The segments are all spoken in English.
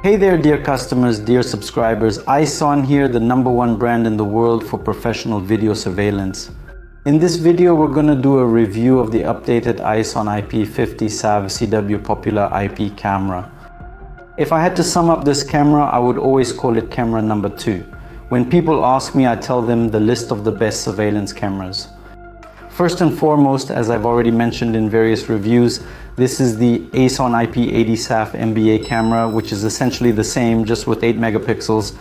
Hey there, dear customers, dear subscribers. Ison here, the #1 brand in the world for professional video surveillance. In this video, we're going to do a review of the updated Ison Ip50Saf-Cw popular IP camera. If I had to sum up this camera, I would always call it camera number 2. When people ask me, I tell them the list of the best surveillance cameras. First and foremost, as I've already mentioned in various reviews, this is the Ison Ip50Saf MBA camera, which is essentially the same, just with 8 megapixels.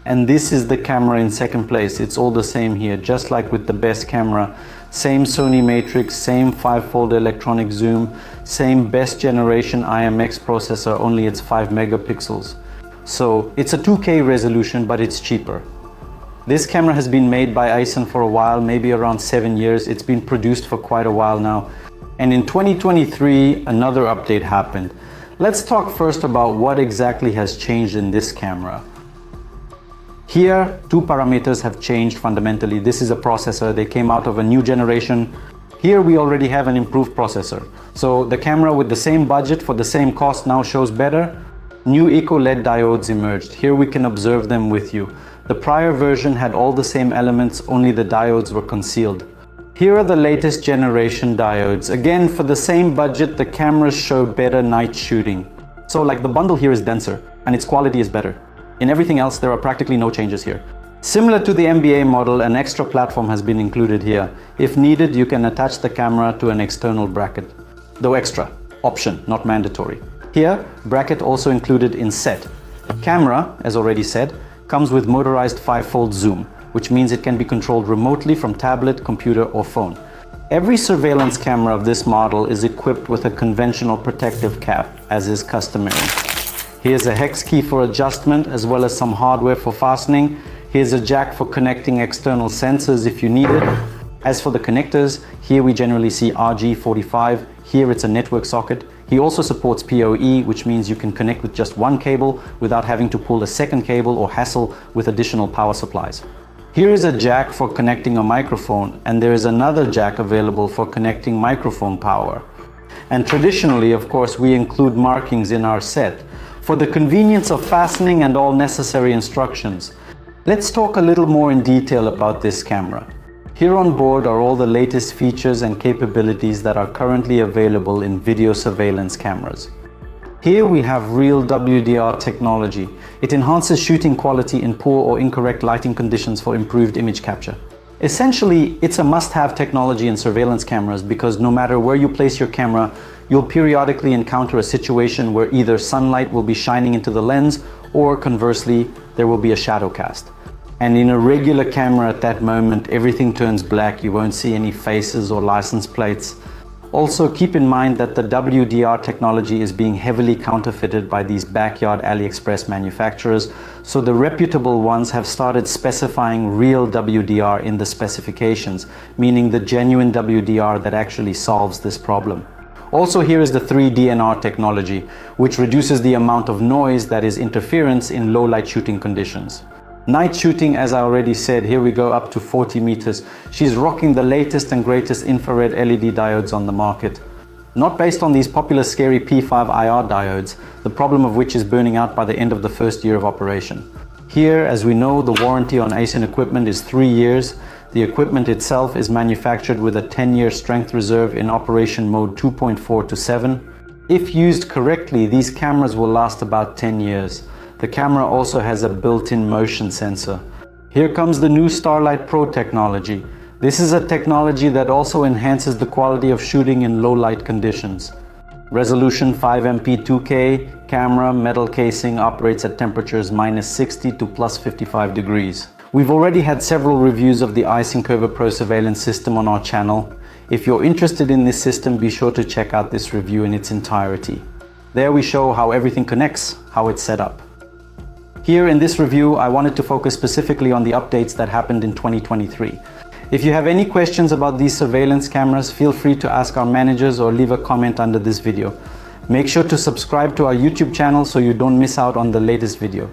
And this is the camera in second place. It's all the same here, just like with the best camera. Same Sony matrix, same 5-fold electronic zoom, same best generation IMX processor, only it's 5 megapixels. So it's a 2K resolution, but it's cheaper. This camera has been made by Ison for a while, maybe around 7 years. It's been produced for quite a while now. And in 2023, another update happened. Let's talk first about what exactly has changed in this camera. Here, 2 parameters have changed fundamentally. This is a processor. They came out of a new generation. Here we already have an improved processor. So the camera with the same budget for the same cost now shows better. New Eco LED diodes emerged. Here we can observe them with you. The prior version had all the same elements, only the diodes were concealed. Here are the latest generation diodes. Again, for the same budget, the cameras show better night shooting. So like the bundle here is denser and its quality is better. In everything else, there are practically no changes here. Similar to the MBA model, an extra platform has been included here. If needed, you can attach the camera to an external bracket. Though extra, option, not mandatory. Here, bracket also included in set. Camera, as already said, comes with motorized 5-fold zoom, which means it can be controlled remotely from tablet, computer or phone. Every surveillance camera of this model is equipped with a conventional protective cap, as is customary. Here's a hex key for adjustment, as well as some hardware for fastening. Here's a jack for connecting external sensors if you need it. As for the connectors, here we generally see RG45. Here it's a network socket. He also supports PoE, which means you can connect with just one cable without having to pull a second cable or hassle with additional power supplies. Here is a jack for connecting a microphone, and there is another jack available for connecting microphone power. And traditionally, of course, we include markings in our set for the convenience of fastening and all necessary instructions. Let's talk a little more in detail about this camera. Here on board are all the latest features and capabilities that are currently available in video surveillance cameras. Here we have real WDR technology. It enhances shooting quality in poor or incorrect lighting conditions for improved image capture. Essentially, it's a must-have technology in surveillance cameras because no matter where you place your camera, you'll periodically encounter a situation where either sunlight will be shining into the lens or conversely, there will be a shadow cast. And in a regular camera at that moment, everything turns black. You won't see any faces or license plates. Also, keep in mind that the WDR technology is being heavily counterfeited by these backyard AliExpress manufacturers, so the reputable ones have started specifying real WDR in the specifications, meaning the genuine WDR that actually solves this problem. Also, here is the 3DNR technology, which reduces the amount of noise that is interference in low light shooting conditions. Night shooting, as I already said, here we go up to 40 meters. She's rocking the latest and greatest infrared LED diodes on the market. Not based on these popular scary P5 IR diodes, the problem of which is burning out by the end of the first year of operation. Here, as we know, the warranty on Ison equipment is 3 years. The equipment itself is manufactured with a 10-year strength reserve in operation mode 2.4 to 7. If used correctly, these cameras will last about 10 years. The camera also has a built-in motion sensor. Here comes the new Starlight Pro technology. This is a technology that also enhances the quality of shooting in low light conditions. Resolution 5MP 2K, camera, metal casing, operates at temperatures -60 to +55 degrees. We've already had several reviews of the Ison Ip50 Pro surveillance system on our channel. If you're interested in this system, be sure to check out this review in its entirety. There we show how everything connects, how it's set up. Here in this review, I wanted to focus specifically on the updates that happened in 2023. If you have any questions about these surveillance cameras, feel free to ask our managers or leave a comment under this video. Make sure to subscribe to our YouTube channel so you don't miss out on the latest video.